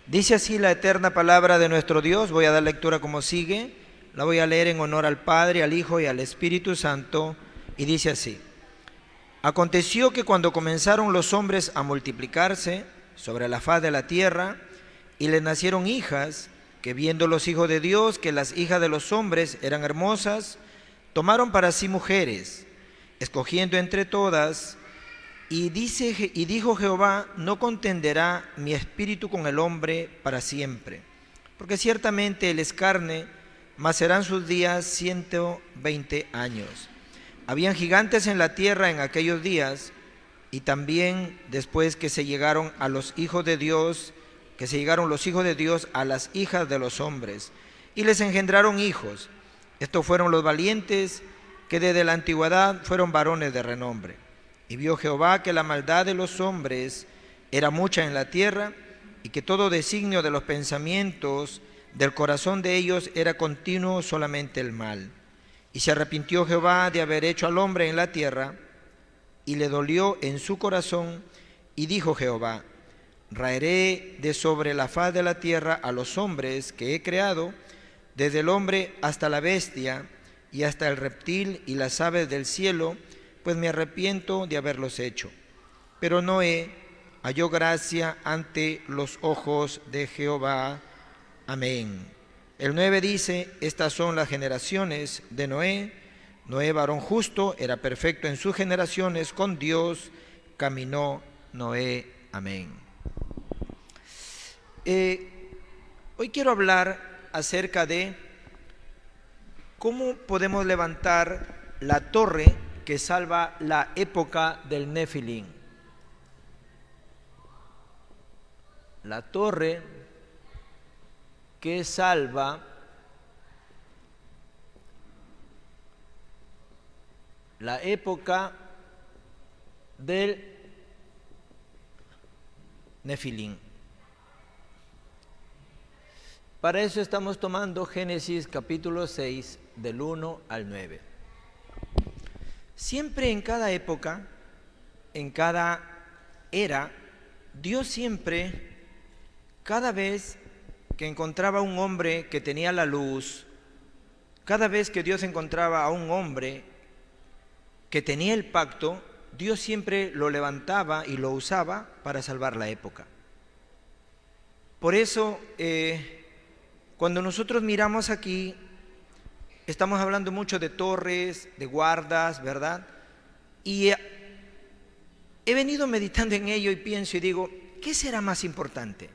Dice así la eterna palabra de nuestro Dios. Voy a dar lectura como sigue. La voy a leer en honor al Padre, al Hijo y al Espíritu Santo. Y dice así: Aconteció que cuando comenzaron los hombres a multiplicarse sobre la faz de la tierra, y les nacieron hijas, que viendo los hijos de Dios que las hijas de los hombres eran hermosas, tomaron para sí mujeres, escogiendo entre todas. Y dijo Jehová: no contenderá mi espíritu con el hombre para siempre, porque ciertamente él es carne, mas serán sus días 120 años. Habían gigantes en la tierra en aquellos días, y también después que se llegaron a los hijos de Dios, que se llegaron los hijos de Dios a las hijas de los hombres, y les engendraron hijos. Estos fueron los valientes, que desde la antigüedad fueron varones de renombre. Y vio Jehová que la maldad de los hombres era mucha en la tierra, y que todo designio de los pensamientos del corazón de ellos era continuo solamente el mal. Y se arrepintió Jehová de haber hecho al hombre en la tierra, y le dolió en su corazón, y dijo Jehová: raeré de sobre la faz de la tierra a los hombres que he creado, desde el hombre hasta la bestia, y hasta el reptil y las aves del cielo, pues me arrepiento de haberlos hecho. Pero Noé halló gracia ante los ojos de Jehová. Amén. El 9 dice: estas son las generaciones de Noé. Noé, varón justo, era perfecto en sus generaciones, con Dios caminó Noé. Amén. Hoy quiero hablar acerca de cómo podemos levantar la torre que salva la época del Nefilín. La torre que salva la época del Nefilín. Para eso estamos tomando Génesis capítulo 6 del 1 al 9. Siempre en cada época, en cada era, Dios siempre, cada vez que encontraba un hombre que tenía la luz, cada vez que Dios encontraba a un hombre que tenía el pacto, Dios siempre lo levantaba y lo usaba para salvar la época. Por eso, cuando nosotros miramos aquí, estamos hablando mucho de torres, de guardas, ¿verdad? Y he venido meditando en ello y pienso y digo, ¿qué será más importante?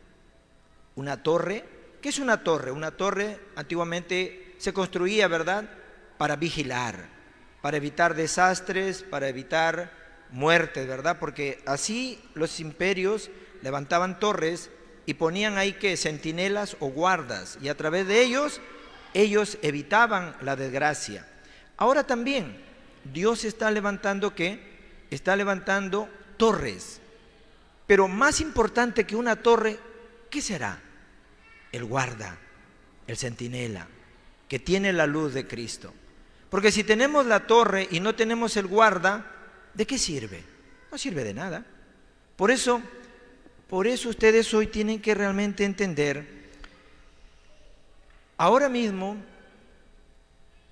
¿Una torre? ¿Qué es una torre? Una torre antiguamente se construía, ¿verdad?, para vigilar, para evitar desastres, para evitar muertes, ¿verdad? Porque así los imperios levantaban torres y ponían ahí que centinelas o guardas, y a través de ellos evitaban la desgracia. Ahora también Dios está levantando ¿qué? Está levantando torres, pero más importante que una torre, ¿qué será? El guarda, el centinela, que tiene la luz de Cristo. Porque si tenemos la torre y no tenemos el guarda, ¿de qué sirve? No sirve de nada. Por eso ustedes hoy tienen que realmente entender, ahora mismo,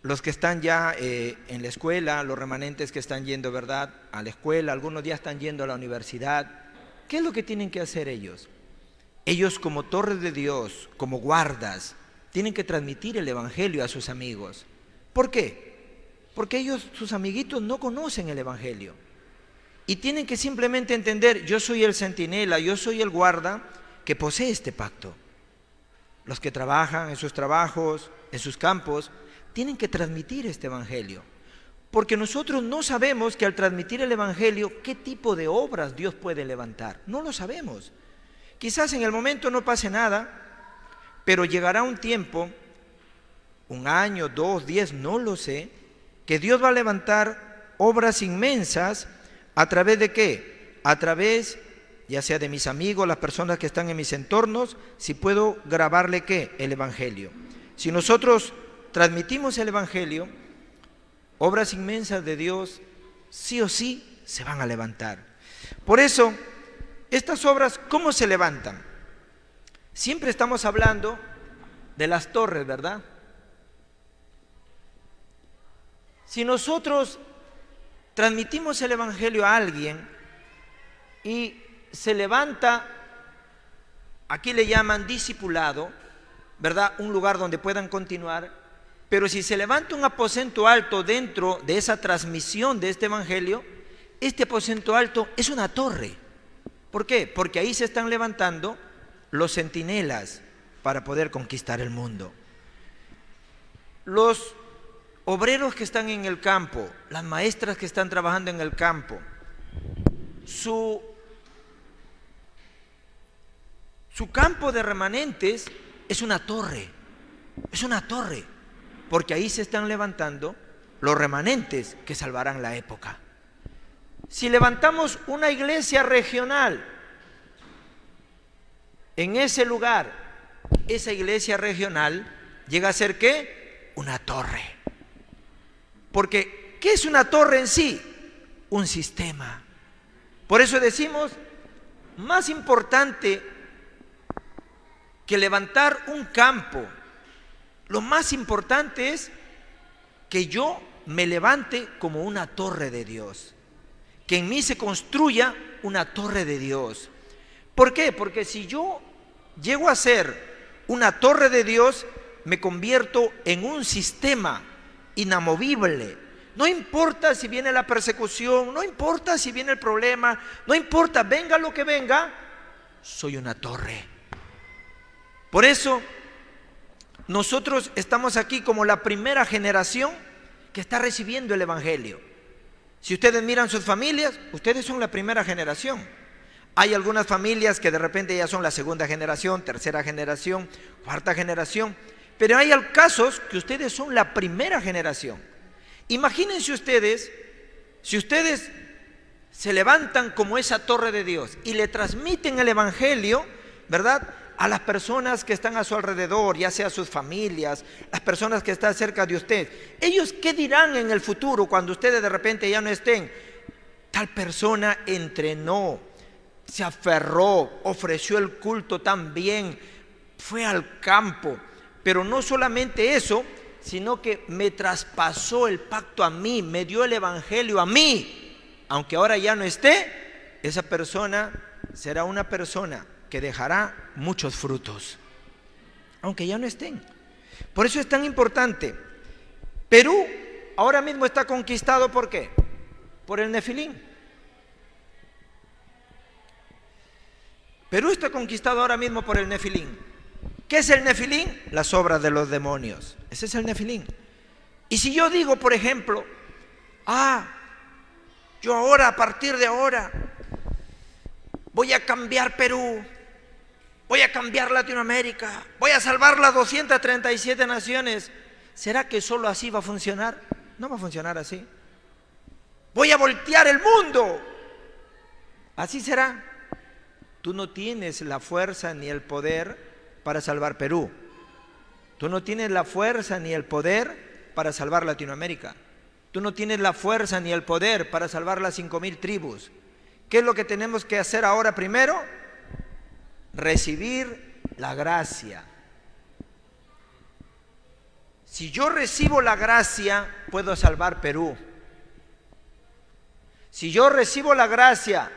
los que están ya en la escuela, los remanentes que están yendo, ¿verdad?, a la escuela, algunos ya están yendo a la universidad, ¿qué es lo que tienen que hacer ellos? Ellos, como torres de Dios, como guardas, tienen que transmitir el evangelio a sus amigos. ¿Por qué? Porque ellos, sus amiguitos, no conocen el evangelio. Y tienen que simplemente entender, yo soy el centinela, yo soy el guarda que posee este pacto. Los que trabajan en sus trabajos, en sus campos, tienen que transmitir este evangelio. Porque nosotros no sabemos que al transmitir el evangelio, qué tipo de obras Dios puede levantar. No lo sabemos. Quizás en el momento no pase nada, pero llegará un tiempo, un año, 2, 10, no lo sé, que Dios va a levantar obras inmensas. ¿A través de qué? A través, ya sea de mis amigos, las personas que están en mis entornos, si puedo grabarle ¿qué? El evangelio. Si nosotros transmitimos el evangelio, obras inmensas de Dios sí o sí se van a levantar. Por eso, estas obras, ¿cómo se levantan? Siempre estamos hablando de las torres, ¿verdad? Si nosotros transmitimos el Evangelio a alguien y se levanta, aquí le llaman discipulado, ¿verdad? Un lugar donde puedan continuar, pero si se levanta un aposento alto dentro de esa transmisión de este Evangelio, este aposento alto es una torre. ¿Por qué? Porque ahí se están levantando los centinelas para poder conquistar el mundo. Los obreros que están en el campo, las maestras que están trabajando en el campo, su campo de remanentes es una torre, porque ahí se están levantando los remanentes que salvarán la época. Si levantamos una iglesia regional en ese lugar, esa iglesia regional llega a ser ¿qué? Una torre. Porque ¿qué es una torre en sí? Un sistema. Por eso decimos, más importante que levantar un campo, lo más importante es que yo me levante como una torre de Dios, que en mí se construya una torre de Dios. ¿Por qué? Porque si yo llego a ser una torre de Dios, me convierto en un sistema inamovible. No importa si viene la persecución, no importa si viene el problema, no importa, venga lo que venga, soy una torre. Por eso nosotros estamos aquí como la primera generación que está recibiendo el Evangelio. Si ustedes miran sus familias, ustedes son la primera generación. Hay algunas familias que de repente ya son la segunda generación, tercera generación, cuarta generación, pero hay casos que ustedes son la primera generación. Imagínense ustedes, si ustedes se levantan como esa torre de Dios y le transmiten el Evangelio, ¿verdad?, a las personas que están a su alrededor, ya sea sus familias, las personas que están cerca de usted. ¿Ellos qué dirán en el futuro cuando ustedes de repente ya no estén? Tal persona entrenó, se aferró, ofreció el culto tan bien, fue al campo, pero no solamente eso, sino que me traspasó el pacto a mí, me dio el Evangelio a mí. Aunque ahora ya no esté, esa persona será una persona que dejará muchos frutos, aunque ya no estén. Por eso es tan importante. Perú ahora mismo está conquistado, ¿por qué? Por el Nefilín. Perú está conquistado ahora mismo por el Nefilín. ¿Qué es el Nefilín? Las obras de los demonios. Ese es el Nefilín. Y si yo digo, por ejemplo, yo ahora, a partir de ahora, voy a cambiar Perú, voy a cambiar Latinoamérica, voy a salvar las 237 naciones, ¿será que solo así va a funcionar? No va a funcionar así. Voy a voltear el mundo, ¿así será? Tú no tienes la fuerza ni el poder para salvar Perú. Tú no tienes la fuerza ni el poder para salvar Latinoamérica. Tú no tienes la fuerza ni el poder para salvar las 5,000 tribus. ¿Qué es lo que tenemos que hacer ahora primero? Recibir la gracia. Si yo recibo la gracia, puedo salvar Perú. Si yo recibo la gracia,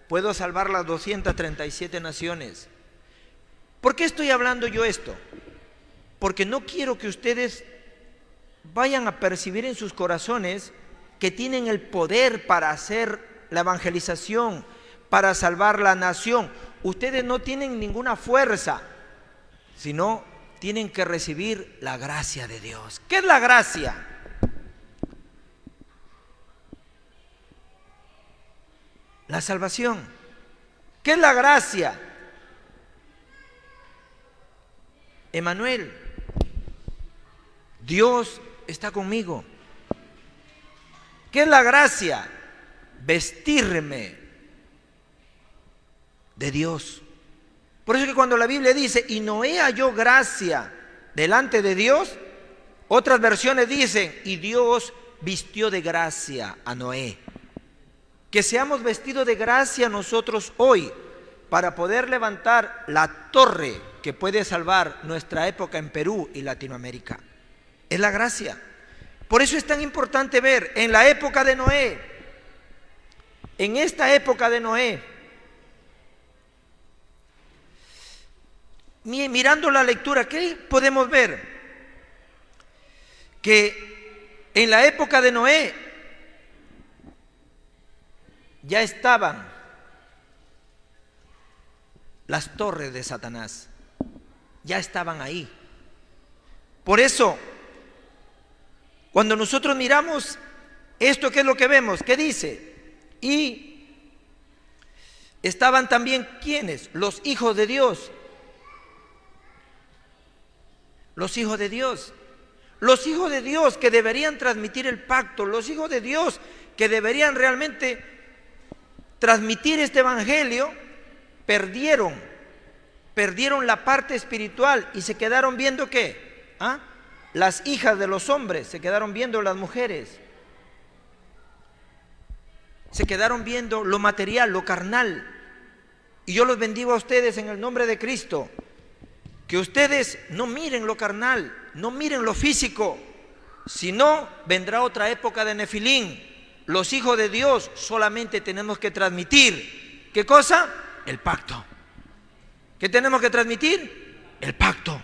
puedo salvar las 237 naciones. ¿Por qué estoy hablando yo esto? Porque no quiero que ustedes vayan a percibir en sus corazones que tienen el poder para hacer la evangelización, para salvar la nación. Ustedes no tienen ninguna fuerza, sino tienen que recibir la gracia de Dios. ¿Qué es la gracia? La salvación. ¿Qué es la gracia? Emmanuel, Dios está conmigo. ¿Qué es la gracia? Vestirme de Dios. Por eso es que cuando la Biblia dice, y Noé halló gracia delante de Dios, otras versiones dicen, y Dios vistió de gracia a Noé. Que seamos vestidos de gracia nosotros hoy para poder levantar la torre que puede salvar nuestra época en Perú y Latinoamérica. Es la gracia. Por eso es tan importante ver en la época de Noé, en esta época de Noé, mirando la lectura, ¿qué podemos ver? Que en la época de Noé ya estaban las torres de Satanás, ya estaban ahí. Por eso, cuando nosotros miramos esto, ¿qué es lo que vemos? ¿Qué dice? Y estaban también, ¿quiénes? Los hijos de Dios. Los hijos de Dios. Los hijos de Dios que deberían transmitir el pacto, los hijos de Dios que deberían realmente transmitir este evangelio, perdieron la parte espiritual y se quedaron viendo ¿qué? Las hijas de los hombres, se quedaron viendo las mujeres, se quedaron viendo lo material, lo carnal. Y yo los bendigo a ustedes en el nombre de Cristo, que ustedes no miren lo carnal, no miren lo físico, sino vendrá otra época de Nefilín. Los hijos de Dios solamente tenemos que transmitir, ¿qué cosa? El pacto. ¿Qué tenemos que transmitir? El pacto.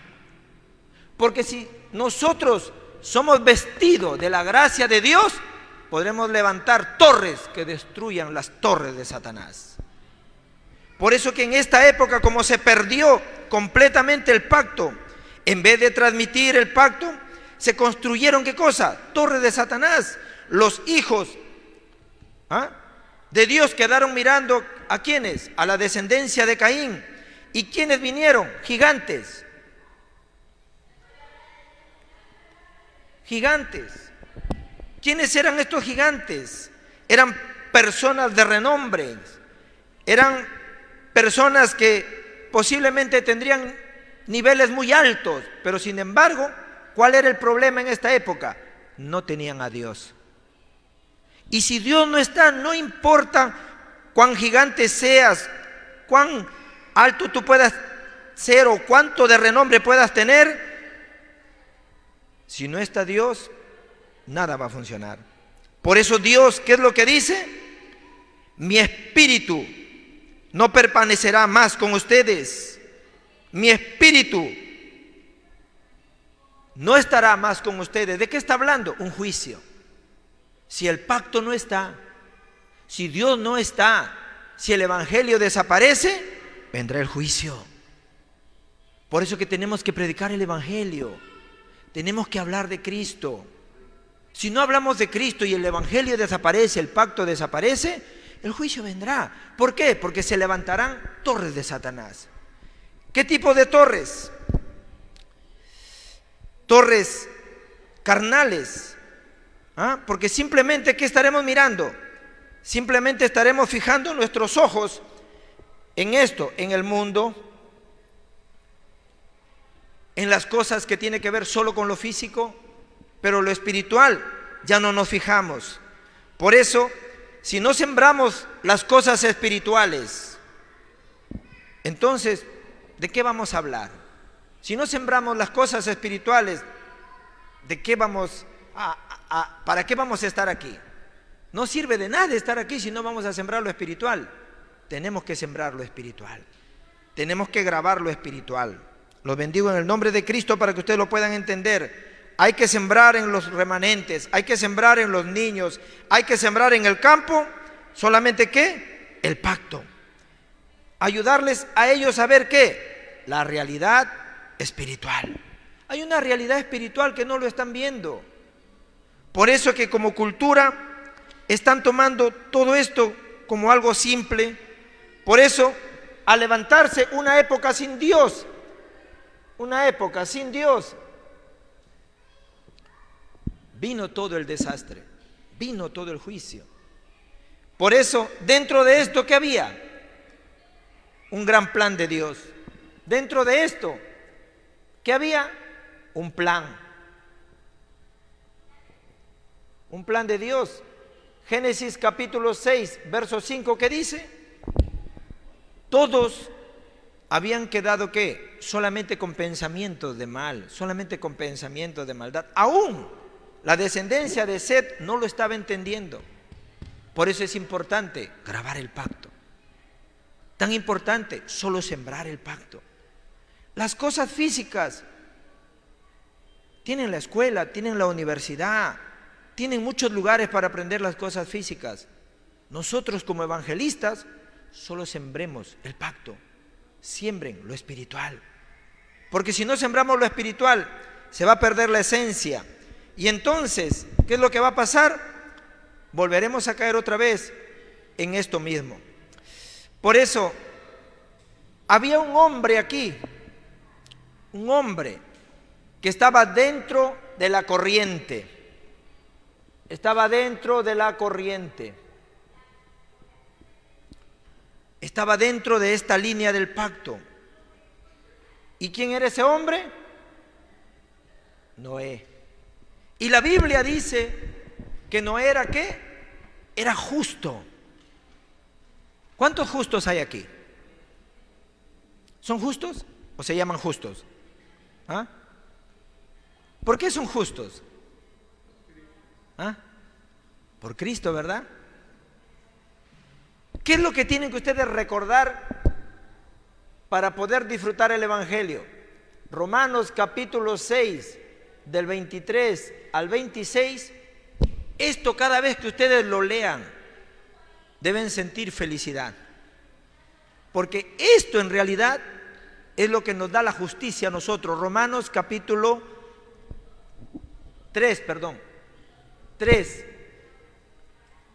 Porque si nosotros somos vestidos de la gracia de Dios, podremos levantar torres que destruyan las torres de Satanás. Por eso que en esta época, como se perdió completamente el pacto, en vez de transmitir el pacto, se construyeron ¿qué cosa? Torres de Satanás. Los hijos de Dios quedaron mirando ¿a quiénes? A la descendencia de Caín. ¿Y quiénes vinieron? Gigantes. Gigantes. ¿Quiénes eran estos gigantes? Eran personas de renombre, eran personas que posiblemente tendrían niveles muy altos, pero sin embargo, ¿cuál era el problema en esta época? No tenían a Dios. Y si Dios no está, no importa cuán gigante seas, cuán alto tú puedas ser o cuánto de renombre puedas tener, si no está Dios, nada va a funcionar. Por eso Dios, ¿qué es lo que dice? Mi espíritu no permanecerá más con ustedes. Mi espíritu no estará más con ustedes. ¿De qué está hablando? Un juicio. Si el pacto no está, si Dios no está, si el evangelio desaparece, vendrá el juicio. Por eso que tenemos que predicar el evangelio. Tenemos que hablar de Cristo. Si no hablamos de Cristo y el evangelio desaparece, el pacto desaparece, el juicio vendrá. ¿Por qué? Porque se levantarán torres de Satanás. ¿Qué tipo de torres? Torres carnales. Porque simplemente, ¿qué estaremos mirando? Simplemente estaremos fijando nuestros ojos en esto, en el mundo, en las cosas que tienen que ver solo con lo físico, pero lo espiritual ya no nos fijamos. Por eso, si no sembramos las cosas espirituales, entonces, ¿de qué vamos a hablar? Si no sembramos las cosas espirituales, ¿de qué vamos ¿para qué vamos a estar aquí? No sirve de nada estar aquí si no vamos a sembrar lo espiritual. Tenemos que sembrar lo espiritual. Tenemos que grabar lo espiritual. Los bendigo en el nombre de Cristo para que ustedes lo puedan entender. Hay que sembrar en los remanentes, hay que sembrar en los niños, hay que sembrar en el campo. ¿Solamente qué? El pacto. Ayudarles a ellos a ver qué? La realidad espiritual. Hay una realidad espiritual que no lo están viendo. Por eso que como cultura están tomando todo esto como algo simple. Por eso, al levantarse una época sin Dios, vino todo el desastre, vino todo el juicio. Por eso, dentro de esto, ¿qué había? Un gran plan de Dios. Dentro de esto, ¿qué había? Un plan. Un plan de Dios. Génesis capítulo 6, verso 5, ¿qué dice? Todos habían quedado ¿qué? Solamente con pensamientos de mal, solamente con pensamientos de maldad. Aún la descendencia de Set no lo estaba entendiendo. Por eso es importante grabar el pacto. Tan importante solo sembrar el pacto. Las cosas físicas tienen la escuela, tienen la universidad, tienen muchos lugares para aprender las cosas físicas. Nosotros como evangelistas solo sembremos el pacto. Siembren lo espiritual. Porque si no sembramos lo espiritual, se va a perder la esencia. Y entonces, ¿qué es lo que va a pasar? Volveremos a caer otra vez en esto mismo. Por eso, había un hombre aquí, un hombre que estaba dentro de la corriente. Estaba dentro de la corriente. Estaba dentro de esta línea del pacto. ¿Y quién era ese hombre? Noé. Y la Biblia dice que Noé era ¿qué? Era justo. ¿Cuántos justos hay aquí? ¿Son justos o se llaman justos? ¿Ah? ¿Por qué son justos? ¿Ah? Por Cristo, ¿verdad? ¿Qué es lo que tienen que ustedes recordar para poder disfrutar el Evangelio? Romanos capítulo 6, del 23 al 26. Esto cada vez que ustedes lo lean, deben sentir felicidad. Porque esto en realidad es lo que nos da la justicia a nosotros. Romanos capítulo 3.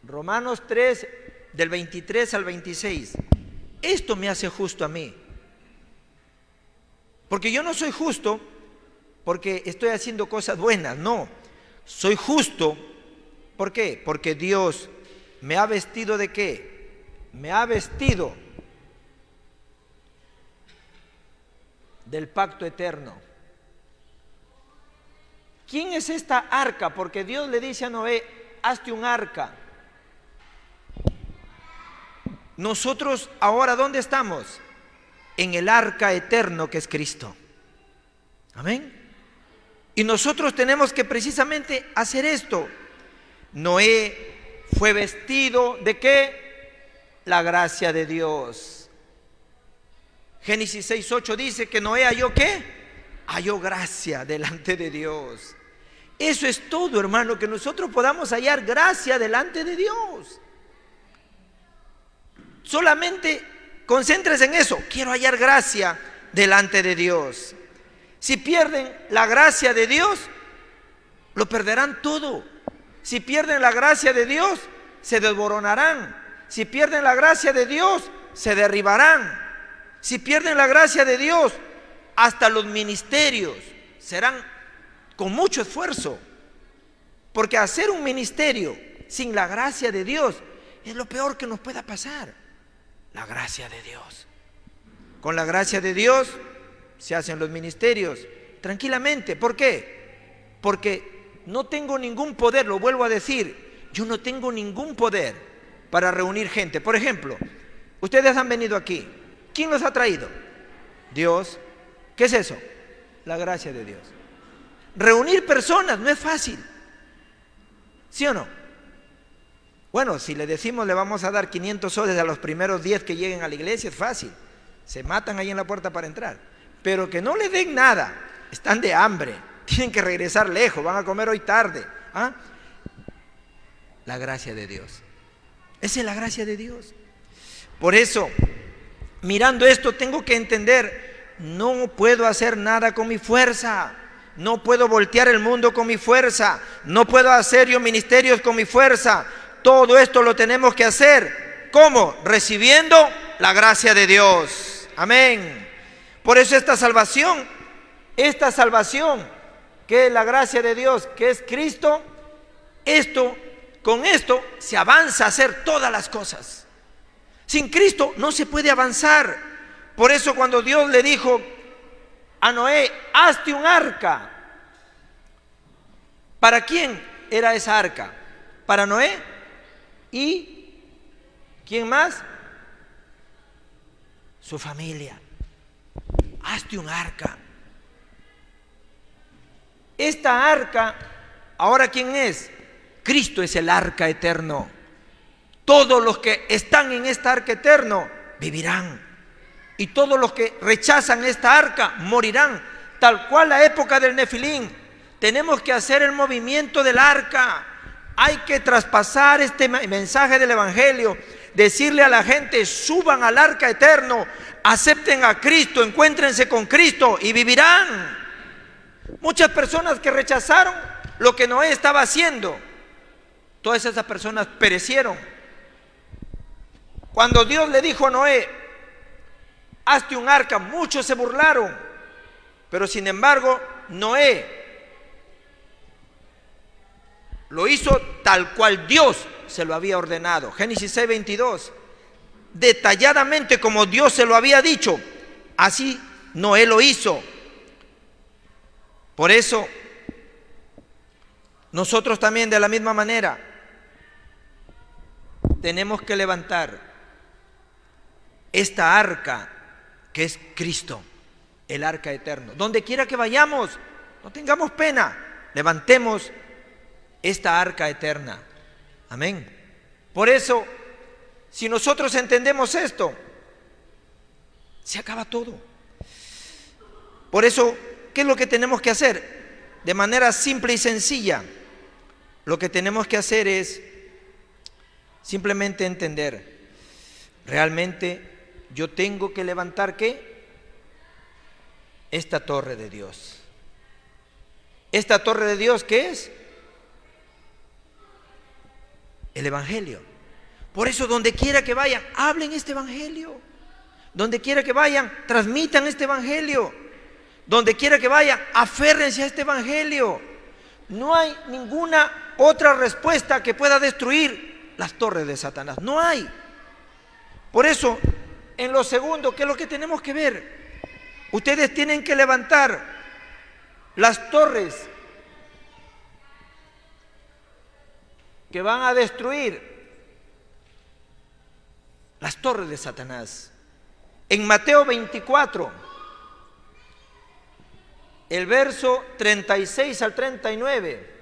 Romanos 3, del 23 al 26. Esto me hace justo a mí. Porque yo no soy justo porque estoy haciendo cosas buenas, no. Soy justo, ¿por qué? Porque Dios me ha vestido ¿de qué? Me ha vestido del pacto eterno. ¿Quién es esta arca? Porque Dios le dice a Noé, hazte un arca. Nosotros ahora, ¿dónde estamos? En el arca eterno que es Cristo. Amén. Y nosotros tenemos que precisamente hacer esto. Noé fue vestido ¿de qué? La gracia de Dios. Génesis 6:8 dice que Noé halló ¿qué? Halló gracia delante de Dios. Eso es todo, hermano, que nosotros podamos hallar gracia delante de Dios. Solamente concéntrese en eso. Quiero hallar gracia delante de Dios. Si pierden la gracia de Dios, lo perderán todo. Si pierden la gracia de Dios, se desmoronarán. Si pierden la gracia de Dios, se derribarán. Si pierden la gracia de Dios, hasta los ministerios serán con mucho esfuerzo. Porque hacer un ministerio sin la gracia de Dios es lo peor que nos pueda pasar. La gracia de Dios. Con la gracia de Dios se hacen los ministerios tranquilamente. ¿Por qué? Porque no tengo ningún poder, lo vuelvo a decir, yo no tengo ningún poder para reunir gente. Por ejemplo, ustedes han venido aquí. ¿Quién los ha traído? Dios. ¿Qué es eso? La gracia de Dios. Reunir personas no es fácil. ¿Sí o no? Bueno, si le decimos le vamos a dar 500 soles a los primeros 10 que lleguen a la iglesia, es fácil. Se matan ahí en la puerta para entrar. Pero que no le den nada, están de hambre, tienen que regresar lejos, van a comer hoy tarde. ¿Ah? La gracia de Dios. Esa es la gracia de Dios. Por eso, mirando esto, tengo que entender, no puedo hacer nada con mi fuerza. No puedo voltear el mundo con mi fuerza. No puedo hacer yo ministerios con mi fuerza. Todo esto lo tenemos que hacer. ¿Cómo? Recibiendo la gracia de Dios. Amén. Por eso esta salvación, que es la gracia de Dios, que es Cristo, con esto se avanza a hacer todas las cosas. Sin Cristo no se puede avanzar. Por eso cuando Dios le dijo a Noé, hazte un arca. ¿Para quién era esa arca? Para Noé. ¿Y quién más? Su familia. hazte un arca. Esta arca, ¿ahora quién es? Cristo es el arca eterno. Todos los que están en esta arca eterno vivirán. Y todos los que rechazan esta arca morirán. Tal cual la época del Nefilín. Tenemos que hacer el movimiento del arca. Hay que traspasar este mensaje del Evangelio. Decirle a la gente, suban al arca eterno, acepten a Cristo, encuéntrense con Cristo y vivirán. Muchas personas que rechazaron lo que Noé estaba haciendo, todas esas personas perecieron. Cuando Dios le dijo a Noé, hazte un arca, muchos se burlaron, pero sin embargo Noé lo hizo tal cual Dios se lo había ordenado. Génesis 6:22, detalladamente como Dios se lo había dicho, así Noé lo hizo. Por eso nosotros también de la misma manera tenemos que levantar esta arca que es Cristo, el arca eterno. Donde quiera que vayamos, no tengamos pena, levantemos esta arca eterna. Amén. Por eso, si nosotros entendemos esto, se acaba todo. Por eso, ¿qué es lo que tenemos que hacer? De manera simple y sencilla, lo que tenemos que hacer es simplemente entender, realmente yo tengo que levantar ¿qué? Esta torre de Dios. ¿Esta torre de Dios qué es? El Evangelio. Por eso donde quiera que vayan, hablen este Evangelio. Donde quiera que vayan, transmitan este Evangelio. Donde quiera que vayan, aférrense a este Evangelio. No hay ninguna otra respuesta que pueda destruir las torres de Satanás. No hay. Por eso, en lo segundo, ¿qué es lo que tenemos que ver? Ustedes tienen que levantar las torres que van a destruir las torres de Satanás. En Mateo 24, el verso 36 al 39,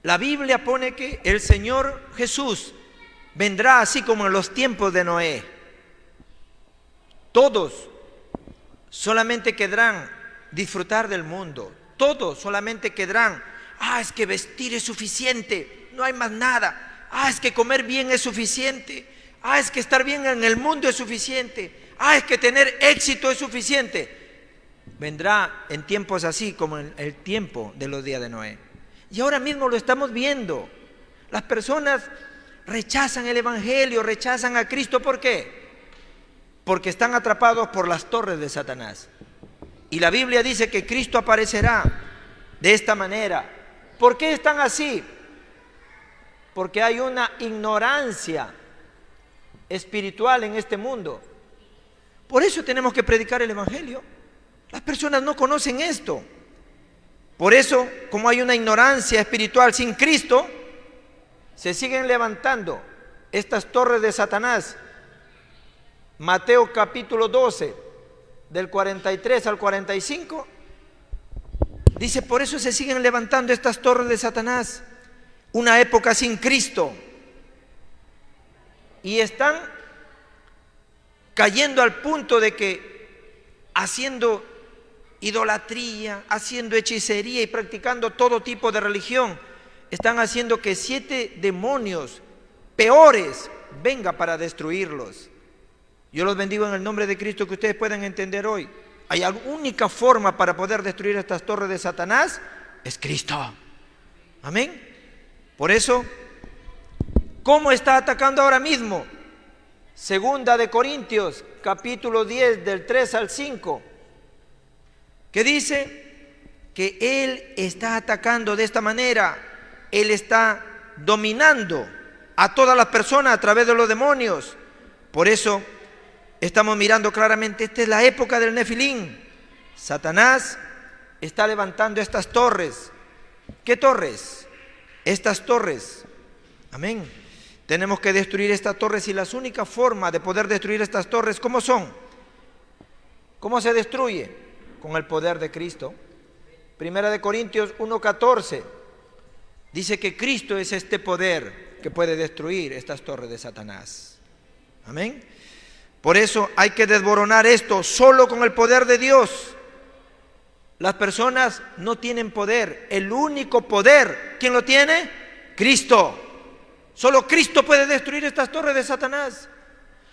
la Biblia pone que el Señor Jesús vendrá así como en los tiempos de Noé. Todos solamente querrán disfrutar del mundo. Todos solamente querrán, es que vestir es suficiente, no hay más nada. Es que comer bien es suficiente. Es que estar bien en el mundo es suficiente. Es que tener éxito es suficiente. Vendrá en tiempos así como en el tiempo de los días de Noé. Y ahora mismo lo estamos viendo. Las personas rechazan el Evangelio, rechazan a Cristo. ¿Por qué? Porque están atrapados por las torres de Satanás. Y la Biblia dice que Cristo aparecerá de esta manera. ¿Por qué están así? Porque hay una ignorancia espiritual en este mundo. Por eso tenemos que predicar el Evangelio. Las personas no conocen esto. Por eso, como hay una ignorancia espiritual sin Cristo, se siguen levantando estas torres de Satanás. Mateo capítulo 12, del 43 al 45, dice, por eso se siguen levantando estas torres de Satanás. Una época sin Cristo. Y están cayendo al punto de que haciendo idolatría, haciendo hechicería y practicando todo tipo de religión, están haciendo que 7 demonios peores vengan para destruirlos. Yo los bendigo en el nombre de Cristo, que ustedes puedan entender hoy. Hay la única forma para poder destruir estas torres de Satanás, es Cristo. Amén. Por eso, ¿cómo está atacando ahora mismo? Segunda de Corintios, capítulo 10, del 3 al 5, que dice que Él está atacando de esta manera. Él está dominando a todas las personas a través de los demonios. Por eso estamos mirando claramente, esta es la época del Nefilín. Satanás está levantando estas torres. ¿Qué torres? Estas torres. Amén. Tenemos que destruir estas torres y las únicas formas de poder destruir estas torres, ¿cómo son? ¿Cómo se destruye? Con el poder de Cristo. Primera de Corintios 1:14 dice que Cristo es este poder que puede destruir estas torres de Satanás. Amén. Por eso hay que desboronar esto solo con el poder de Dios. Las personas no tienen poder. El único poder, ¿quién lo tiene? Cristo. Solo Cristo puede destruir estas torres de Satanás.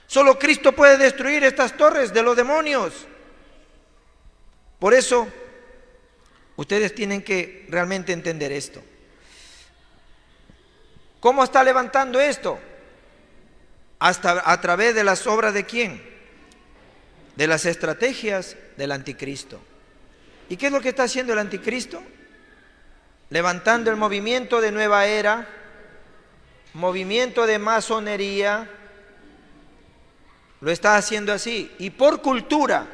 Solo Cristo puede destruir estas torres de los demonios. Por eso, ustedes tienen que realmente entender esto. ¿Cómo está levantando esto? Hasta a través de las obras de ¿quién? De las estrategias del anticristo. ¿Y qué es lo que está haciendo el anticristo? Levantando el movimiento de nueva era, movimiento de masonería, lo está haciendo así. Y por cultura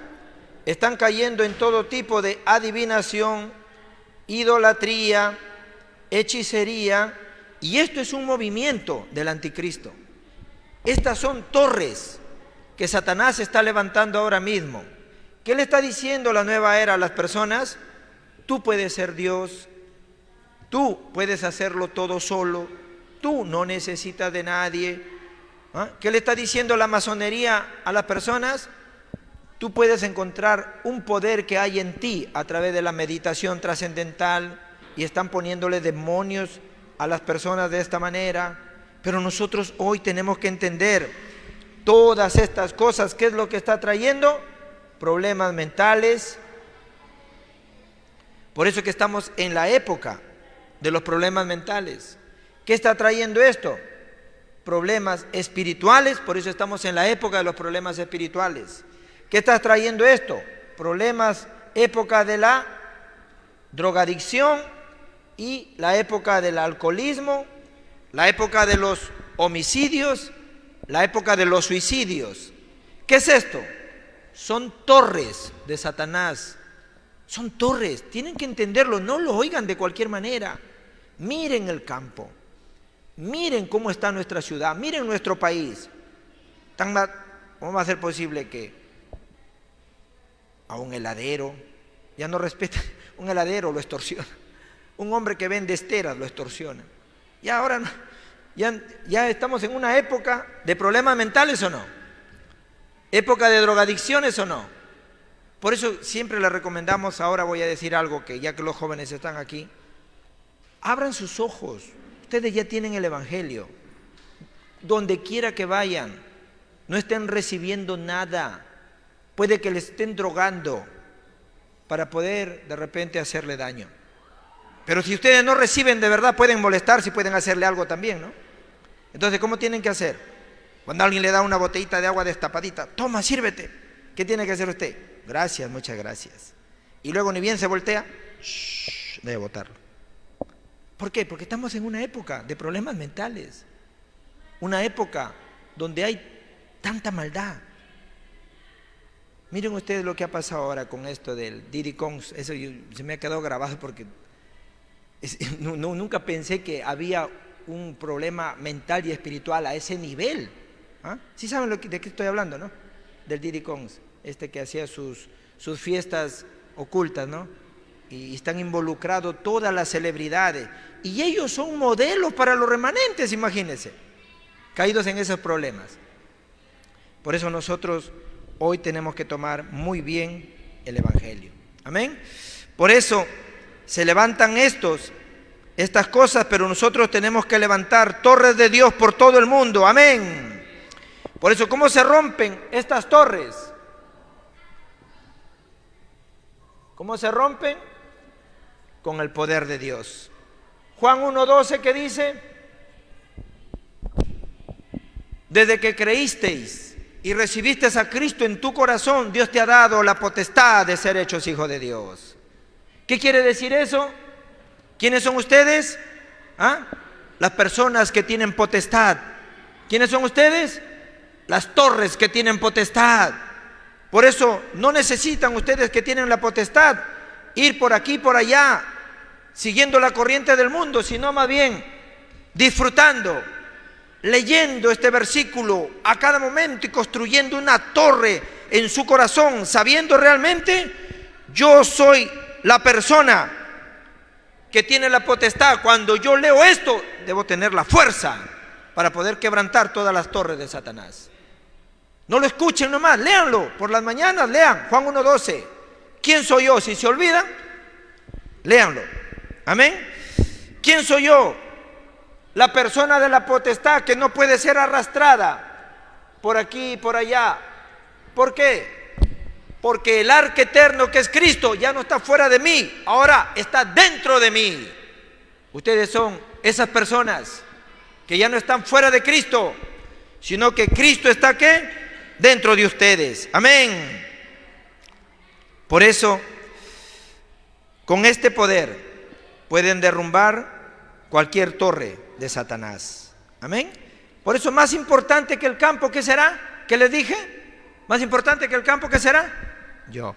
están cayendo en todo tipo de adivinación, idolatría, hechicería, y esto es un movimiento del anticristo. Estas son torres que Satanás está levantando ahora mismo. ¿Qué le está diciendo la nueva era a las personas? Tú puedes ser Dios, tú puedes hacerlo todo solo, tú no necesitas de nadie. ¿Ah? ¿Qué le está diciendo la masonería a las personas? Tú puedes encontrar un poder que hay en ti a través de la meditación trascendental, y están poniéndole demonios a las personas de esta manera. Pero nosotros hoy tenemos que entender todas estas cosas. ¿Qué es lo que está trayendo? Problemas mentales. Por eso que estamos en la época de los problemas mentales. ¿Qué está trayendo esto? Problemas espirituales. Por eso estamos en la época de los problemas espirituales. ¿Qué está trayendo esto? Problemas, época de la drogadicción y la época del alcoholismo, la época de los homicidios, la época de los suicidios. ¿Qué es esto? Son torres de Satanás. Son torres, tienen que entenderlo, no lo oigan de cualquier manera. Miren el campo, miren cómo está nuestra ciudad, miren nuestro país. ¿Cómo va a ser posible que a un heladero ya no respeta? Un heladero lo extorsiona, un hombre que vende esteras lo extorsiona. Y ahora no, ya estamos en una época de problemas mentales, ¿o no? Época de drogadicciones, ¿o no? Por eso siempre les recomendamos, ahora voy a decir algo que ya que los jóvenes están aquí, abran sus ojos. Ustedes ya tienen el Evangelio. Donde quiera que vayan, no estén recibiendo nada. Puede que les estén drogando para poder de repente hacerle daño. Pero si ustedes no reciben de verdad, pueden molestarse y pueden hacerle algo también, ¿no? Entonces, ¿cómo tienen que hacer? Cuando alguien le da una botellita de agua destapadita, toma, sírvete. ¿Qué tiene que hacer usted? Gracias, muchas gracias. Y luego ni bien se voltea, debe botarlo. ¿Por qué? Porque estamos en una época de problemas mentales. Una época donde hay tanta maldad. Miren ustedes lo que ha pasado ahora con esto del Diddy Kong. Eso se me ha quedado grabado porque nunca pensé que había un problema mental y espiritual a ese nivel. ¿Ah? ¿Sí saben de qué estoy hablando, no? Del Diddy Kong, que hacía sus fiestas ocultas, ¿no? Y están involucrados todas las celebridades. Y ellos son modelos para los remanentes, imagínense, caídos en esos problemas. Por eso nosotros hoy tenemos que tomar muy bien el Evangelio. Amén. Por eso se levantan estas cosas, pero nosotros tenemos que levantar torres de Dios por todo el mundo. Amén. Por eso, ¿cómo se rompen estas torres? ¿Cómo se rompen? Con el poder de Dios. Juan 1:12, ¿qué dice? Desde que creísteis y recibiste a Cristo en tu corazón, Dios te ha dado la potestad de ser hechos hijos de Dios. ¿Qué quiere decir eso? ¿Quiénes son ustedes? ¿Ah? Las personas que tienen potestad. ¿Quiénes son ustedes? Las torres que tienen potestad. Por eso no necesitan ustedes que tienen la potestad ir por aquí, por allá, siguiendo la corriente del mundo, sino más bien disfrutando leyendo este versículo a cada momento y construyendo una torre en su corazón, sabiendo realmente, yo soy la persona que tiene la potestad. Cuando yo leo esto, debo tener la fuerza para poder quebrantar todas las torres de Satanás. No lo escuchen nomás, léanlo por las mañanas, lean Juan 1:12. ¿Quién soy yo? Si se olvidan, léanlo. Amén. ¿Quién soy yo? La persona de la potestad que no puede ser arrastrada por aquí y por allá. ¿Por qué? Porque el arca eterno que es Cristo ya no está fuera de mí, ahora está dentro de mí. Ustedes son esas personas que ya no están fuera de Cristo, sino que Cristo está ¿qué? Dentro de ustedes. Amén. Por eso, con este poder pueden derrumbar cualquier torre de Satanás. Amén. Por eso, más importante que el campo, ¿qué será? ¿Qué les dije? Más importante que el campo, ¿qué será? Yo.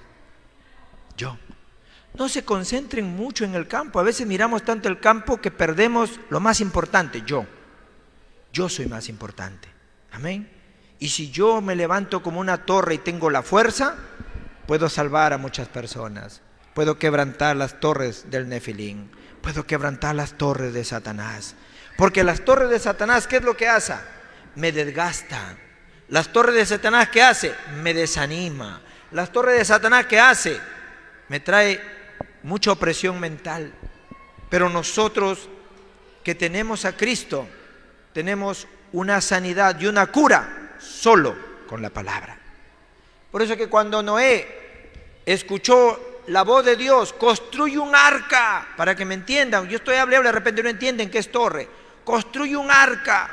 No se concentren mucho en el campo. A veces miramos tanto el campo que perdemos lo más importante. Yo soy más importante. Amén. Y si yo me levanto como una torre y tengo la fuerza, puedo salvar a muchas personas. Puedo quebrantar las torres del Nefilín. Puedo quebrantar las torres de Satanás. Porque las torres de Satanás, ¿qué es lo que hace? Me desgasta. Las torres de Satanás, ¿qué hace? Me desanima. Las torres de Satanás, ¿qué hace? Me trae mucha opresión mental. Pero nosotros que tenemos a Cristo, tenemos una sanidad y una cura solo con la palabra. Por eso que cuando Noé escuchó la voz de Dios, construye un arca, para que me entiendan, yo estoy hablando, de repente no entienden qué es torre, construye un arca.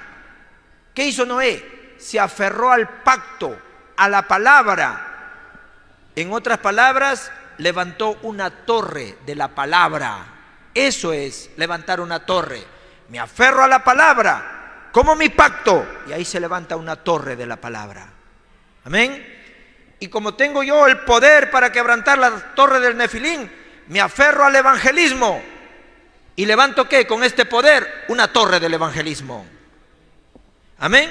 ¿Qué hizo Noé? Se aferró al pacto, a la palabra. En otras palabras, levantó una torre de la palabra. Eso es levantar una torre. Me aferro a la palabra, como mi pacto, y ahí se levanta una torre de la palabra. Amén. Y como tengo yo el poder para quebrantar la torre del Nefilín, me aferro al evangelismo. ¿Y levanto qué? Con este poder, una torre del evangelismo. Amén.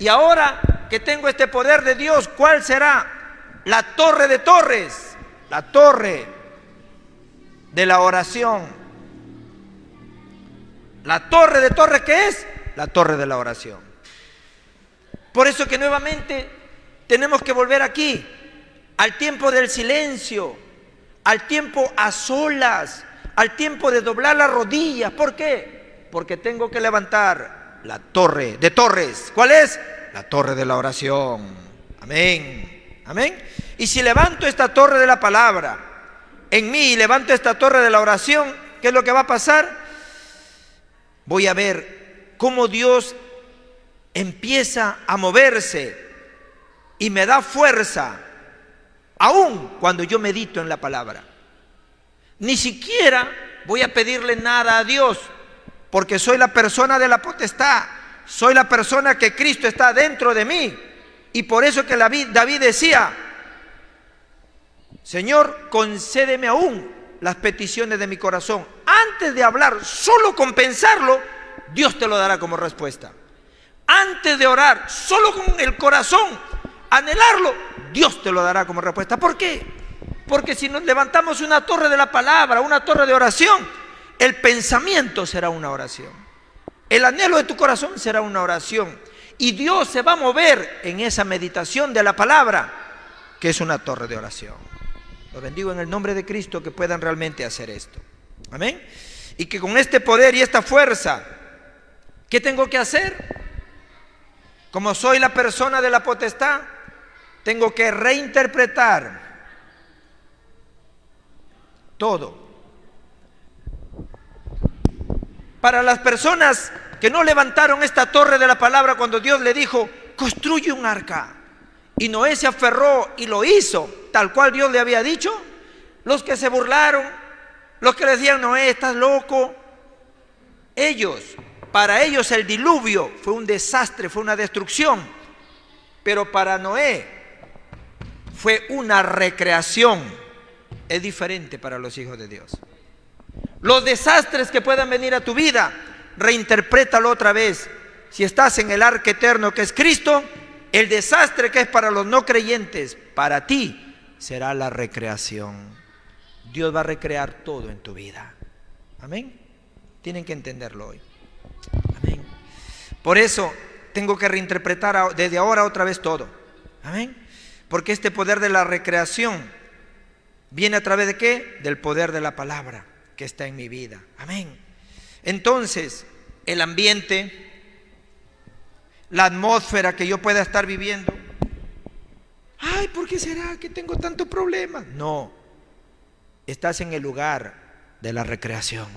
Y ahora que tengo este poder de Dios, ¿cuál será? La torre de torres. La torre de la oración. La torre de torres, ¿qué es? La torre de la oración. Por eso que nuevamente tenemos que volver aquí, al tiempo del silencio, al tiempo a solas, al tiempo de doblar las rodillas. ¿Por qué? Porque tengo que levantar la torre de torres. ¿Cuál es? La torre de la oración. Amén. Amén. Y si levanto esta torre de la palabra en mí y levanto esta torre de la oración, ¿qué es lo que va a pasar? Voy a ver cómo Dios empieza a moverse y me da fuerza, aún cuando yo medito en la palabra. Ni siquiera voy a pedirle nada a Dios, porque soy la persona de la potestad, soy la persona que Cristo está dentro de mí. Y por eso que David decía: Señor, concédeme aún las peticiones de mi corazón. Antes de hablar, solo con pensarlo, Dios te lo dará como respuesta. Antes de orar, solo con el corazón, anhelarlo, Dios te lo dará como respuesta. ¿Por qué? Porque si nos levantamos una torre de la palabra, una torre de oración, el pensamiento será una oración. El anhelo de tu corazón será una oración. Y Dios se va a mover en esa meditación de la palabra, que es una torre de oración. Los bendigo en el nombre de Cristo, que puedan realmente hacer esto. Amén. Y que con este poder y esta fuerza, ¿qué tengo que hacer? Como soy la persona de la potestad, tengo que reinterpretar todo. Para las personas que no levantaron esta torre de la palabra cuando Dios le dijo: construye un arca, y Noé se aferró y lo hizo tal cual Dios le había dicho, los que se burlaron, los que le decían: Noé, estás loco, para ellos el diluvio fue un desastre, fue una destrucción, pero para Noé fue una recreación. Es diferente para los hijos de Dios. Los desastres que puedan venir a tu vida, reinterprétalo otra vez si estás en el arca eterno que es Cristo, el desastre que es para los no creyentes, para ti será la recreación. Dios va a recrear todo en tu vida. Amén. Tienen que entenderlo hoy. Amén. Por eso tengo que reinterpretar desde ahora otra vez todo. Amén. Porque este poder de la recreación viene a través de ¿qué? Del poder de la palabra que está en mi vida. Amén. Entonces, el ambiente, la atmósfera que yo pueda estar viviendo. Ay, ¿por qué será que tengo tanto problema? No, estás en el lugar de la recreación.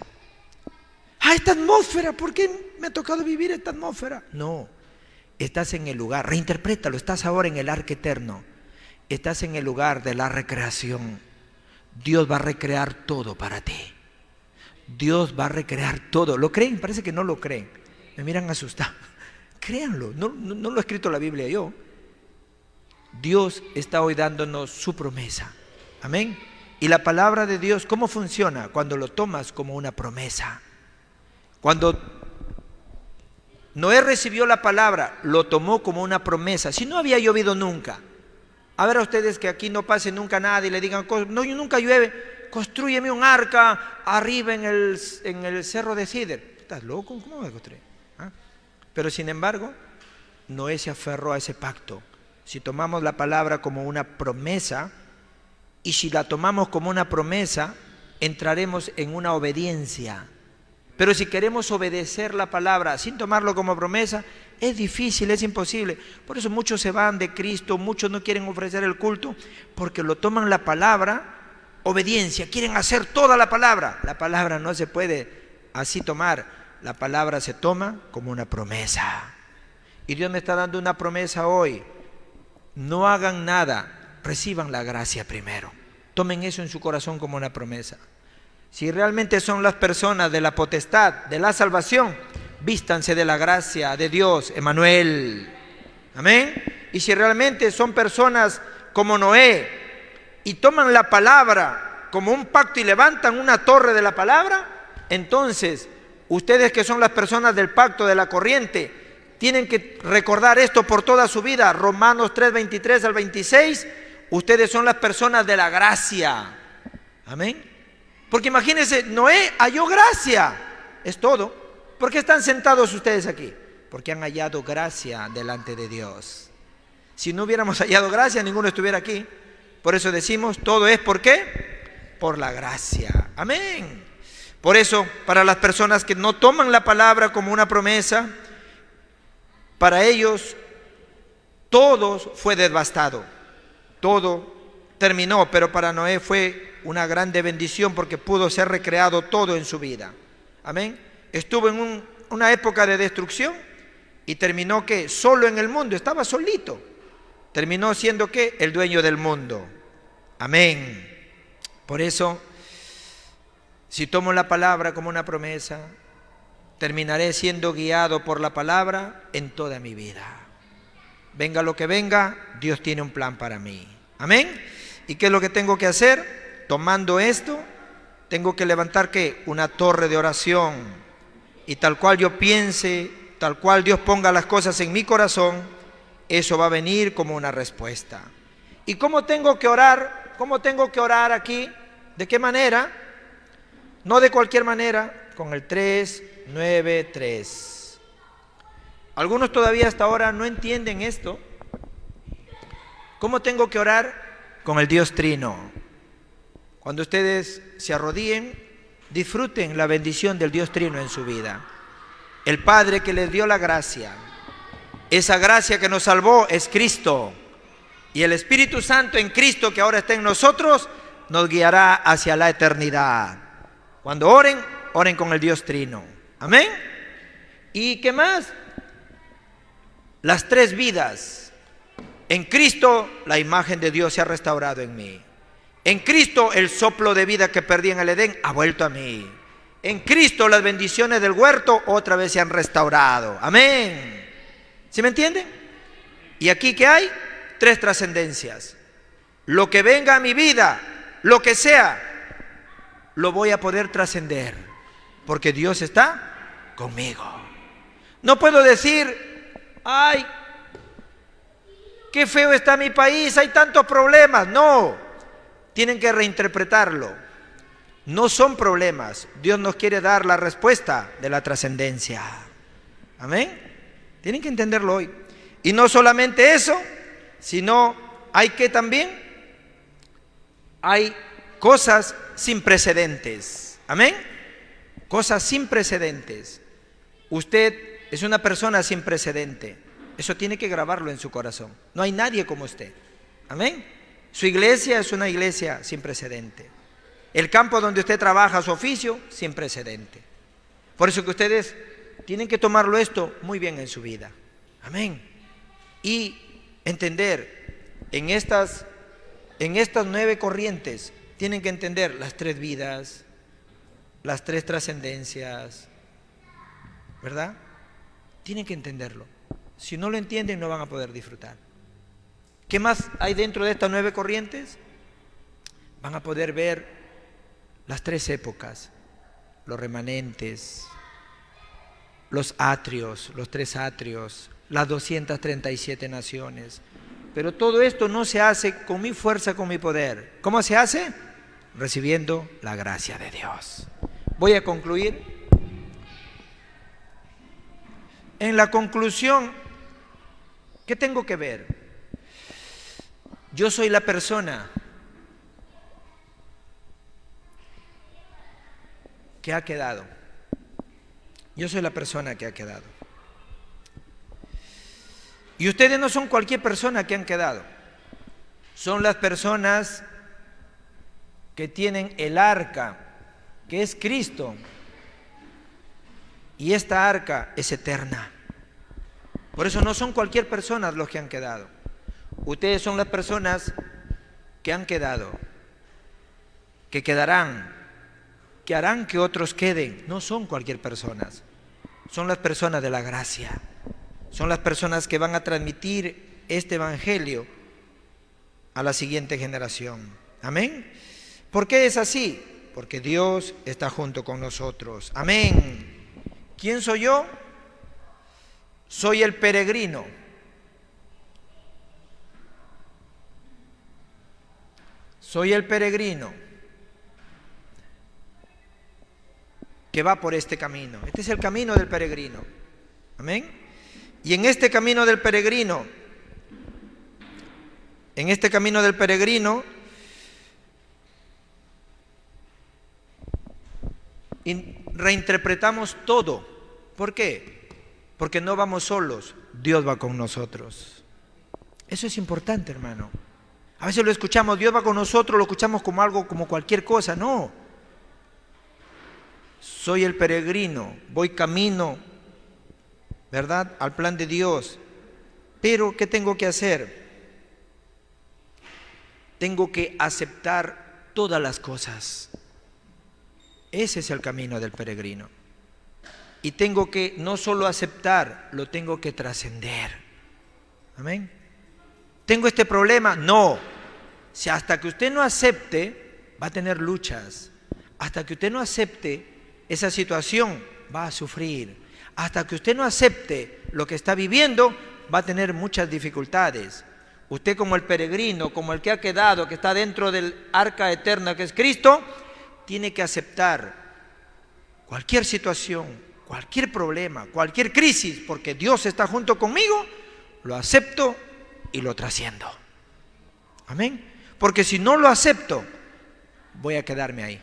Esta atmósfera, ¿por qué me ha tocado vivir esta atmósfera? No, estás en el lugar, reinterprétalo, estás ahora en el arca eterno. Estás en el lugar de la recreación. Dios va a recrear todo para ti. Dios va a recrear todo. ¿Lo creen? Parece que no lo creen. Me miran asustados. Créanlo, no lo ha escrito la Biblia yo. Dios está hoy dándonos su promesa. Amén. Y la palabra de Dios, ¿cómo funciona? Cuando lo tomas como una promesa. Cuando Noé recibió la palabra, lo tomó como una promesa. Si no había llovido nunca, a ver a ustedes que aquí no pase nunca nada y le digan, no, nunca llueve, constrúyeme un arca arriba en el cerro de Sider. ¿Estás loco? ¿Cómo vas a construir? ¿Ah? Pero sin embargo, Noé se aferró a ese pacto. Si tomamos la palabra como una promesa, y si la tomamos como una promesa, entraremos en una obediencia. Pero si queremos obedecer la palabra sin tomarlo como promesa, es difícil, es imposible. Por eso muchos se van de Cristo, muchos no quieren ofrecer el culto, porque lo toman la palabra, obediencia, quieren hacer toda la palabra. La palabra no se puede así tomar, la palabra se toma como una promesa. Y Dios me está dando una promesa hoy. No hagan nada, reciban la gracia primero. Tomen eso en su corazón como una promesa. Si realmente son las personas de la potestad, de la salvación, vístanse de la gracia de Dios, Emmanuel. Amén. Y si realmente son personas como Noé y toman la palabra como un pacto y levantan una torre de la palabra, entonces ustedes que son las personas del pacto, de la corriente, tienen que recordar esto por toda su vida. Romanos 3:23 al 26, ustedes son las personas de la gracia. Amén. Porque imagínense, Noé halló gracia, es todo. ¿Por qué están sentados ustedes aquí? Porque han hallado gracia delante de Dios. Si no hubiéramos hallado gracia, ninguno estuviera aquí. Por eso decimos, todo es ¿por qué? Por la gracia. Amén. Por eso, para las personas que no toman la palabra como una promesa, para ellos todo fue devastado, todo terminó, pero para Noé fue una grande bendición porque pudo ser recreado todo en su vida. Amén. Estuvo en una época de destrucción y terminó que solo en el mundo, estaba solito. Terminó siendo que el dueño del mundo. Amén. Por eso, si tomo la palabra como una promesa, terminaré siendo guiado por la palabra en toda mi vida. Venga lo que venga, Dios tiene un plan para mí. Amén. ¿Y qué es lo que tengo que hacer? Tomando esto, tengo que levantar ¿qué? Una torre de oración. Y tal cual yo piense, tal cual Dios ponga las cosas en mi corazón, eso va a venir como una respuesta. ¿Y cómo tengo que orar? ¿Cómo tengo que orar aquí? ¿De qué manera? No de cualquier manera, con el 3-9-3. Algunos todavía hasta ahora no entienden esto. ¿Cómo tengo que orar? Con el Dios Trino. Cuando ustedes se arrodillen, disfruten la bendición del Dios Trino en su vida. El Padre que les dio la gracia, esa gracia que nos salvó es Cristo. Y el Espíritu Santo en Cristo que ahora está en nosotros, nos guiará hacia la eternidad. Cuando oren, oren con el Dios Trino. Amén. ¿Y qué más? Las tres vidas. En Cristo la imagen de Dios se ha restaurado en mí. En Cristo el soplo de vida que perdí en el Edén ha vuelto a mí. En Cristo las bendiciones del huerto otra vez se han restaurado. Amén. ¿Sí me entienden? Y aquí ¿qué hay? Tres trascendencias. Lo que venga a mi vida, lo que sea, lo voy a poder trascender. Porque Dios está conmigo. No puedo decir, ay, qué feo está mi país, hay tantos problemas. No, tienen que reinterpretarlo. No son problemas. Dios nos quiere dar la respuesta de la trascendencia. Amén. Tienen que entenderlo hoy. Y no solamente eso, sino hay que también, hay cosas sin precedentes. Amén. Cosas sin precedentes. Usted es una persona sin precedente. Eso tiene que grabarlo en su corazón. No hay nadie como usted. Amén. Su iglesia es una iglesia sin precedente. El campo donde usted trabaja, su oficio, sin precedente. Por eso que ustedes tienen que tomarlo esto muy bien en su vida. Amén. Y entender en estas 9 corrientes, tienen que entender las 3 vidas, las 3 trascendencias, ¿verdad? Tienen que entenderlo. Si no lo entienden, no van a poder disfrutar. ¿Qué más hay dentro de estas 9 corrientes? Van a poder ver las 3 épocas, los remanentes, los atrios, los 3 atrios, las 237 naciones. Pero todo esto no se hace con mi fuerza, con mi poder. ¿Cómo se hace? Recibiendo la gracia de Dios. Voy a concluir. En la conclusión, ¿qué tengo que ver? Yo soy la persona que ha quedado. Yo soy la persona que ha quedado. Y ustedes no son cualquier persona que han quedado. Son las personas que tienen el arca, que es Cristo. Y esta arca es eterna. Por eso no son cualquier persona los que han quedado. Ustedes son las personas que han quedado, que quedarán, que harán que otros queden. No son cualquier personas. Son las personas de la gracia. Son las personas que van a transmitir este evangelio a la siguiente generación. Amén. ¿Por qué es así? Porque Dios está junto con nosotros. Amén. ¿Quién soy yo? Soy el peregrino. Soy el peregrino que va por este camino. Este es el camino del peregrino. Amén. Y en este camino del peregrino, reinterpretamos todo. ¿Por qué? Porque no vamos solos, Dios va con nosotros. Eso es importante, hermano. A veces lo escuchamos, Dios va con nosotros, lo escuchamos como algo, como cualquier cosa. No. Soy el peregrino, voy camino, ¿verdad?, al plan de Dios. Pero, ¿qué tengo que hacer? Tengo que aceptar todas las cosas. Ese es el camino del peregrino. Y tengo que no solo aceptar, lo tengo que trascender. Amén. ¿Tengo este problema? No. Si hasta que usted no acepte, va a tener luchas. Hasta que usted no acepte esa situación, va a sufrir. Hasta que usted no acepte lo que está viviendo, va a tener muchas dificultades. Usted, como el peregrino, como el que ha quedado, que está dentro del arca eterna que es Cristo, tiene que aceptar cualquier situación, cualquier problema, cualquier crisis, porque Dios está junto conmigo, lo acepto y lo trasciendo. Amén. Porque si no lo acepto, voy a quedarme ahí,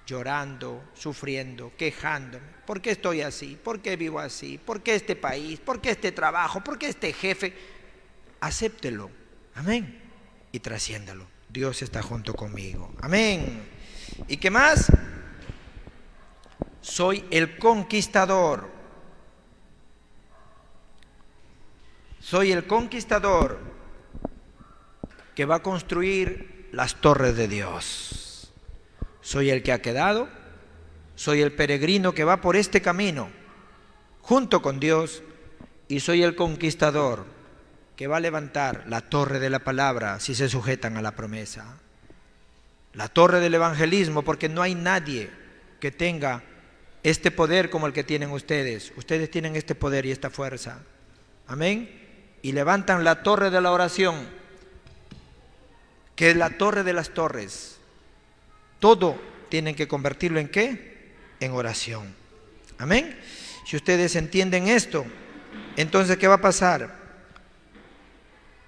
llorando, sufriendo, quejándome. ¿Por qué estoy así? ¿Por qué vivo así? ¿Por qué este país? ¿Por qué este trabajo? ¿Por qué este jefe? Acéptelo. Amén. Y trasciéndalo. Dios está junto conmigo. Amén. ¿Y qué más? Soy el conquistador. Soy el conquistador que va a construir las torres de Dios. Soy el que ha quedado, soy el peregrino que va por este camino junto con Dios, y soy el conquistador que va a levantar la torre de la palabra si se sujetan a la promesa. La torre del evangelismo, porque no hay nadie que tenga este poder como el que tienen ustedes. Ustedes tienen este poder y esta fuerza. Amén. Y levantan la torre de la oración, que es la torre de las torres. Todo tienen que convertirlo ¿en qué? En oración. Amén. Si ustedes entienden esto, entonces ¿qué va a pasar?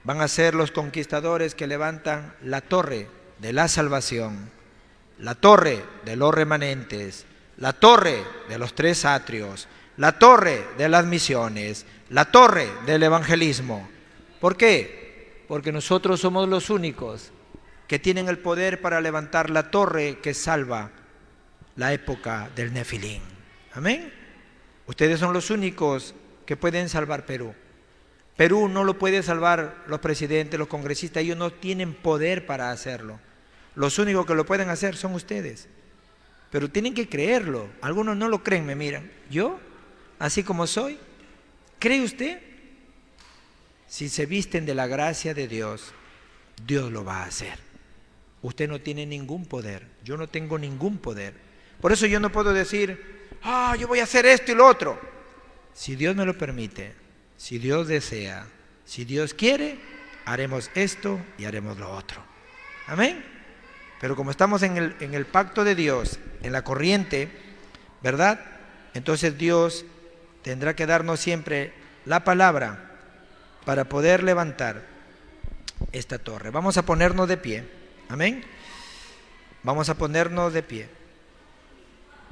Van a ser los conquistadores que levantan la torre de la salvación, la torre de los remanentes, la torre de los 3 atrios, la torre de las misiones, la torre del evangelismo. ¿Por qué? Porque nosotros somos los únicos que tienen el poder para levantar la torre que salva la época del Nefilín. Amén. Ustedes son los únicos que pueden salvar Perú. Perú no lo puede salvar los presidentes, los congresistas, ellos no tienen poder para hacerlo. Los únicos que lo pueden hacer son ustedes. Pero tienen que creerlo. Algunos no lo creen, me miran. ¿Yo? Así como soy. ¿Cree usted? Si se visten de la gracia de Dios, Dios lo va a hacer. Usted no tiene ningún poder. Yo no tengo ningún poder. Por eso yo no puedo decir, yo voy a hacer esto y lo otro. Si Dios me lo permite, si Dios desea, si Dios quiere, haremos esto y haremos lo otro. Amén. Pero como estamos en el pacto de Dios, en la corriente, ¿verdad? Entonces Dios tendrá que darnos siempre la palabra para poder levantar esta torre. Vamos a ponernos de pie. Amén. Vamos a ponernos de pie.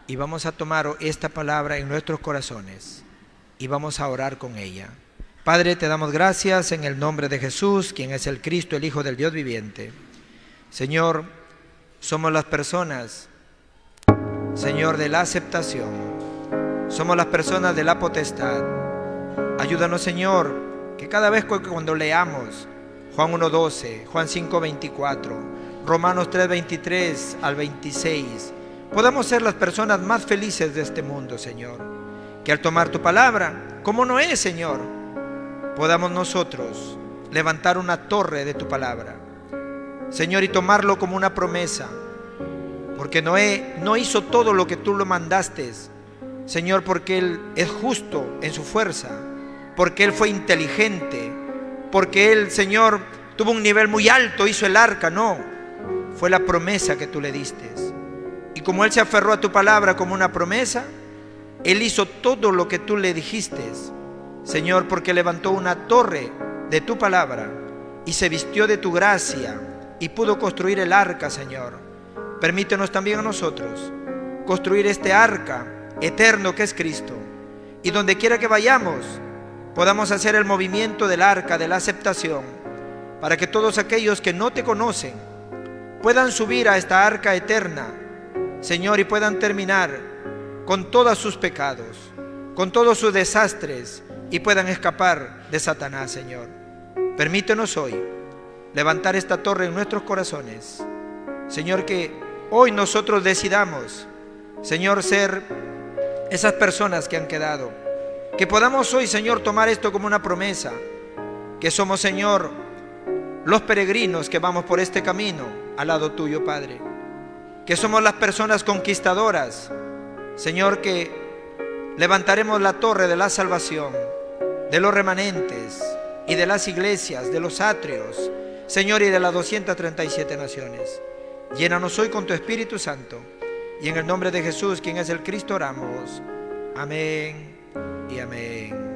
Y vamos a tomar esta palabra en nuestros corazones y vamos a orar con ella. Padre, te damos gracias en el nombre de Jesús, quien es el Cristo, el Hijo del Dios viviente. Señor, somos las personas, Señor, de la aceptación. Somos las personas de la potestad. Ayúdanos, Señor, que cada vez cuando leamos Juan 1:12, Juan 5:24, Romanos 3:23 al 26, podamos ser las personas más felices de este mundo, Señor. Que al tomar tu palabra, como Noé, Señor, podamos nosotros levantar una torre de tu palabra, Señor, y tomarlo como una promesa. Porque Noé no hizo todo lo que tú lo mandaste, Señor, porque él es justo en su fuerza, porque él fue inteligente, porque él, Señor, tuvo un nivel muy alto, hizo el arca. No, fue la promesa que tú le diste. Y como él se aferró a tu palabra como una promesa, él hizo todo lo que tú le dijiste, Señor, porque levantó una torre de tu palabra y se vistió de tu gracia y pudo construir el arca, Señor. Permítenos también a nosotros construir este arca eterno que es Cristo, y donde quiera que vayamos podamos hacer el movimiento del arca de la aceptación, para que todos aquellos que no te conocen puedan subir a esta arca eterna, Señor, y puedan terminar con todos sus pecados, con todos sus desastres, y puedan escapar de Satanás, Señor. Permítenos hoy levantar esta torre en nuestros corazones, Señor, que hoy nosotros decidamos, Señor, ser esas personas que han quedado, que podamos hoy, Señor, tomar esto como una promesa, que somos, Señor, los peregrinos que vamos por este camino al lado tuyo, Padre, que somos las personas conquistadoras, Señor, que levantaremos la torre de la salvación, de los remanentes y de las iglesias, de los atrios, Señor, y de las 237 naciones. Llénanos hoy con tu Espíritu Santo, y en el nombre de Jesús, quien es el Cristo, oramos. Amén y amén.